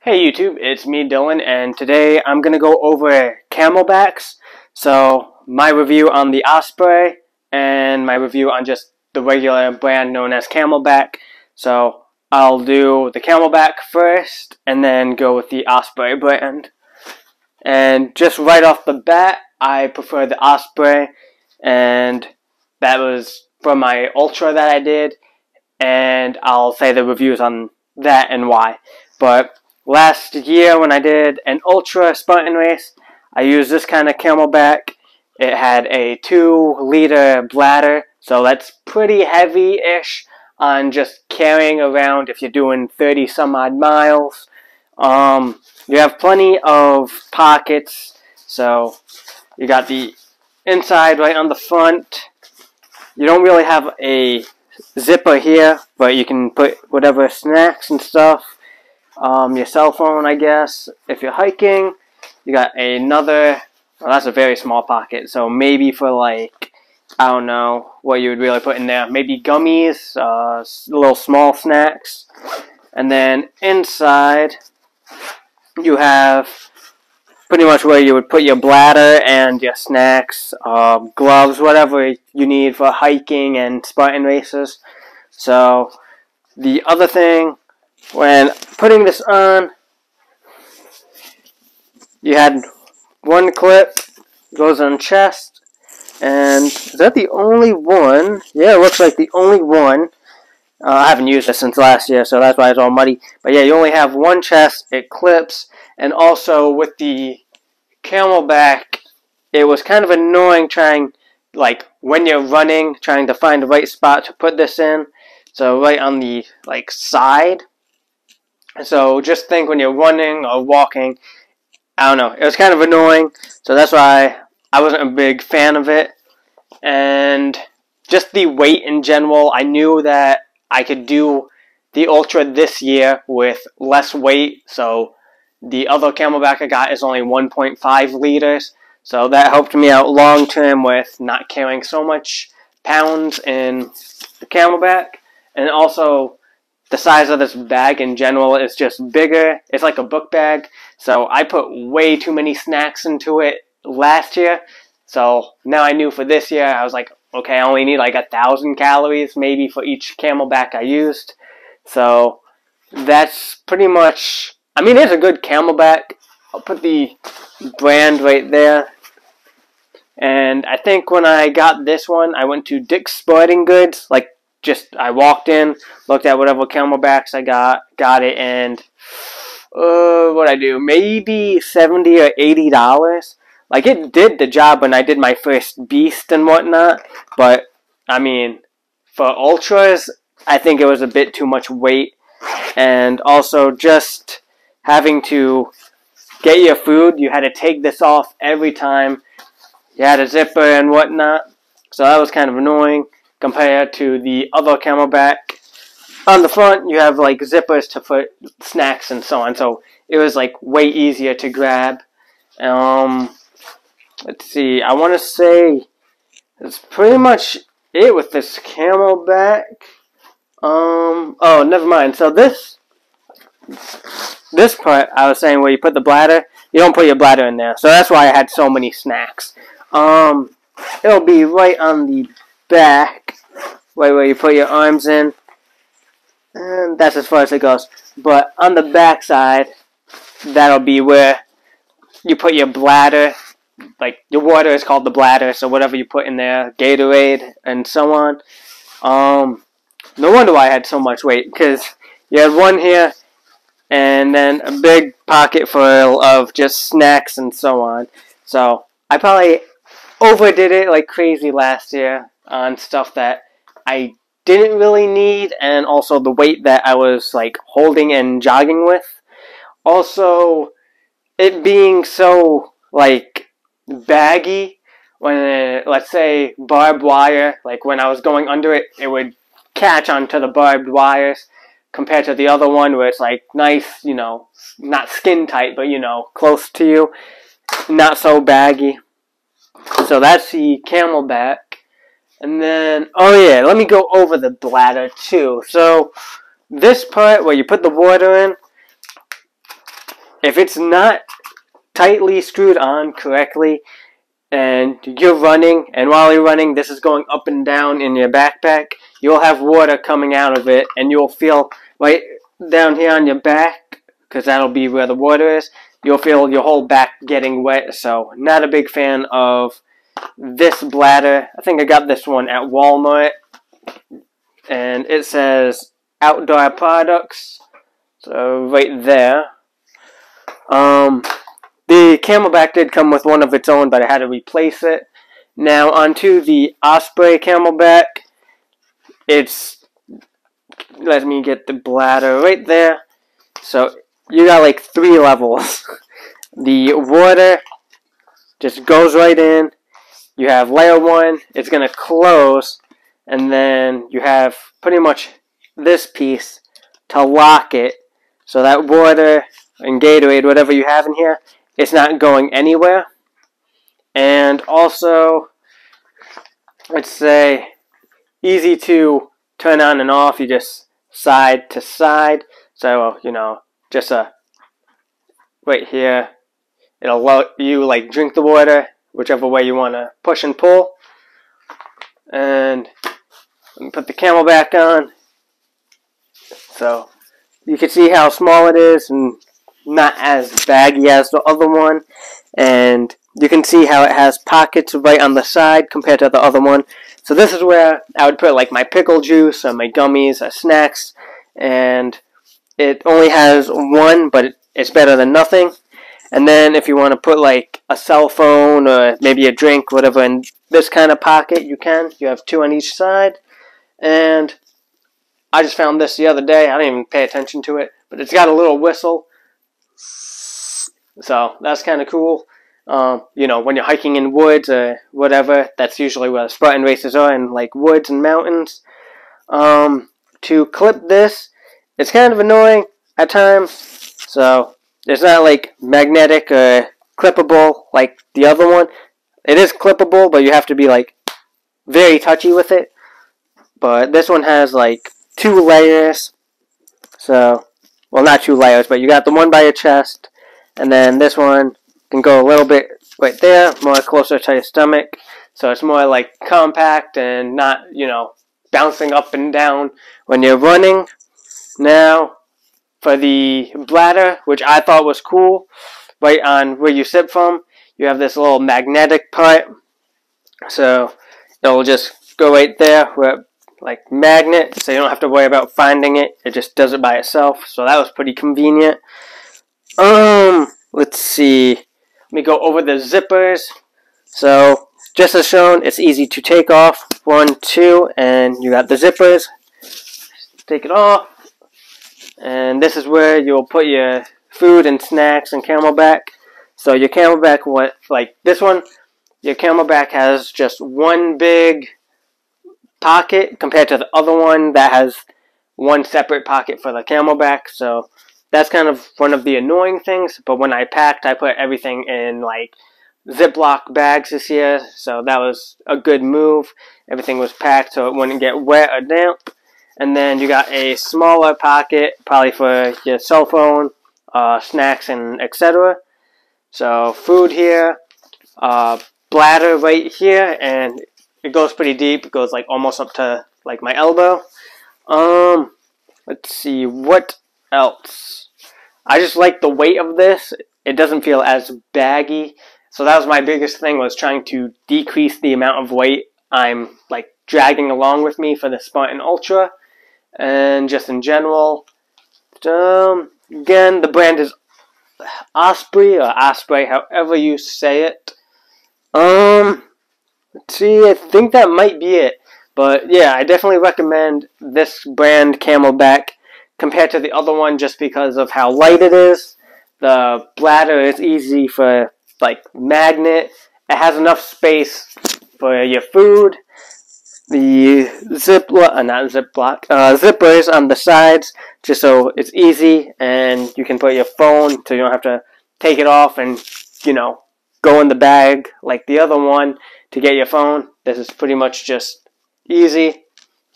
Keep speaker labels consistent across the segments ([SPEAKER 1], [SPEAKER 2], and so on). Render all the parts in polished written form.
[SPEAKER 1] Hey YouTube, it's me Dylan, and today I'm going to go over Camelbaks. So, my review on the Osprey, and my review on just the regular brand known as Camelbak. So, I'll do the Camelbak first, and then go with the Osprey brand. And just right off the bat, I prefer the Osprey, and that was from my Ultra that I did, and I'll say the reviews on that and why. But last year when I did an Ultra Spartan race, I used this kind of Camelbak. It had a 2-liter bladder, so that's pretty heavy-ish on just carrying around if you're doing 30 some odd miles. You have plenty of pockets, so you got the inside right on the front. You don't really have a zipper here, but you can put whatever snacks and stuff. Your cell phone, I guess. If you're hiking, you got another, well, that's a very small pocket, so maybe for like, I don't know what you would really put in there. Maybe gummies, little small snacks. And then inside, you have pretty much where you would put your bladder and your snacks, gloves, whatever you need for hiking and Spartan races. So, the other thing, when putting this on, you had one clip, goes on chest, and is that the only one? Yeah, it looks like the only one. I haven't used this since last year, so that's why it's all muddy. But yeah, you only have one chest, it clips, and also with the Camelbak, it was kind of annoying trying, like, when you're running, trying to find the right spot to put this in. So right on the, like, side. So just think when you're running or walking, I don't know, it was kind of annoying. So that's why I wasn't a big fan of it. And just the weight in general, I knew that I could do the Ultra this year with less weight. So the other Camelbak I got is only 1.5 liters. So that helped me out long term with not carrying so much pounds in the Camelbak. And also, the size of this bag in general is just bigger. It's like a book bag. So I put way too many snacks into it last year. So now I knew for this year, I was like, okay, I only need like 1,000 calories maybe for each Camelbak I used. So that's pretty much, I mean, it's a good Camelbak. I'll put the brand right there. And I think when I got this one, I went to Dick's Sporting Goods. Like, just, I walked in, looked at whatever Camelbaks I got it, and what'd I do? Maybe $70 or $80. Like, it did the job when I did my first Beast and whatnot, but, I mean, for Ultras, I think it was a bit too much weight, and also just having to get your food, you had to take this off every time. You had a zipper and whatnot, so that was kind of annoying compared to the other Camelbak. On the front, you have like zippers to put snacks and so on, so it was like way easier to grab. Let's see, I want to say that's pretty much it with this Camelbak. Oh, never mind. So this part, I was saying where you put the bladder, you don't put your bladder in there. So that's why I had so many snacks. It'll be right on the back, right where you put your arms in. And that's as far as it goes. But on the back side, that'll be where you put your bladder. Like, your water is called the bladder, so whatever you put in there, Gatorade, and so on. No wonder why I had so much weight, because you had one here, and then a big pocket full of just snacks and so on. So, I probably overdid it like crazy last year on stuff that I didn't really need, and also the weight that I was like holding and jogging with. Also, it being so like baggy, when let's say barbed wire, like when I was going under it, it would catch onto the barbed wires, compared to the other one where it's like nice, you know, not skin tight, but you know, close to you, not so baggy. So that's the Camelbak. And then, oh yeah, let me go over the bladder too. So this part where you put the water in, if it's not tightly screwed on correctly, and you're running, and while you're running, this is going up and down in your backpack, you'll have water coming out of it, and you'll feel right down here on your back, because that'll be where the water is, you'll feel your whole back getting wet. So not a big fan of this bladder. I think I got this one at Walmart, and it says outdoor products, so right there. The Camelback did come with one of its own, but I had to replace it. Now onto the Osprey Camelback. Let me get the bladder right there. So you got like 3 levels. The water just goes right in. You have layer 1, it's going to close, and then you have pretty much this piece to lock it. So that water and Gatorade, whatever you have in here, it's not going anywhere. And also, let's say, easy to turn on and off. You just side to side. So, you know, just right here, it'll let you like drink the water, whichever way you want to push and pull. And let me put the Camelback on. So you can see how small it is and not as baggy as the other one. And you can see how it has pockets right on the side compared to the other one. So this is where I would put like my pickle juice or my gummies or snacks. And it only has one, but it's better than nothing. And then if you want to put like a cell phone or maybe a drink, whatever, in this kind of pocket, you can. You have 2 on each side. And I just found this the other day. I didn't even pay attention to it, but it's got a little whistle. So that's kind of cool. You know, when you're hiking in woods or whatever, that's usually where the Spartan races are, in like woods and mountains. To clip this, it's kind of annoying at times. So it's not like magnetic or clippable like the other one. It is clippable, but you have to be like very touchy with it. But this one has like 2 layers. So, well, not 2 layers, but you got the one by your chest, and then this one can go a little bit right there, more closer to your stomach. So it's more like compact and not, you know, bouncing up and down when you're running. Now, for the bladder, which I thought was cool, right on where you sip from, you have this little magnetic part. So it'll just go right there where like magnet, so you don't have to worry about finding it. It just does it by itself. So that was pretty convenient. Let's see. Let me go over the zippers. So just as shown, it's easy to take off. 1, 2, and you got the zippers. Take it off. And this is where you'll put your food and snacks and Camelback. So your Camelback, like this one, your Camelback has just one big pocket compared to the other one that has one separate pocket for the Camelback. So that's kind of one of the annoying things. But when I packed, I put everything in like Ziploc bags this year. So that was a good move. Everything was packed so it wouldn't get wet or damp. And then you got a smaller pocket, probably for your cell phone, snacks, and etc. So food here, bladder right here, and it goes pretty deep. It goes like almost up to like my elbow. Let's see, what else? I just like the weight of this. It doesn't feel as baggy. So that was my biggest thing, was trying to decrease the amount of weight I'm like dragging along with me for the Spartan Ultra. And just in general, again, the brand is Osprey or Osprey, however you say it. Let's see, I think that might be it. But yeah, I definitely recommend this brand Camelback compared to the other one just because of how light it is. The bladder is easy for like magnet. It has enough space for your food. The zippers on the sides, just so it's easy, and you can put your phone so you don't have to take it off and, you know, go in the bag like the other one to get your phone. This is pretty much just easy.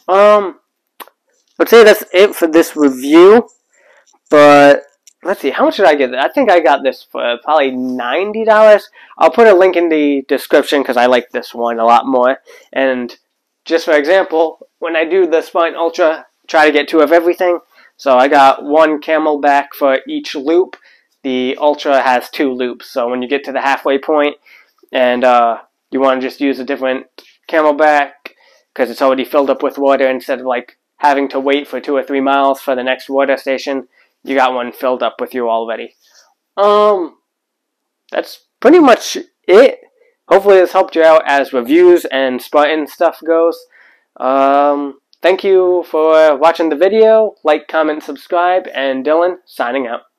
[SPEAKER 1] Let's say that's it for this review, but let's see, how much did I get? I think I got this for probably $90. I'll put a link in the description because I like this one a lot more. And just for example, when I do the Spartan Ultra, try to get 2 of everything. So I got 1 Camelback for each loop. The Ultra has 2 loops. So when you get to the halfway point and you want to just use a different Camelback because it's already filled up with water instead of like having to wait for 2 or 3 miles for the next water station, you got one filled up with you already. That's pretty much it. Hopefully this helped you out as reviews and Spartan stuff goes. Thank you for watching the video. Like, comment, subscribe, and Dylan, signing out.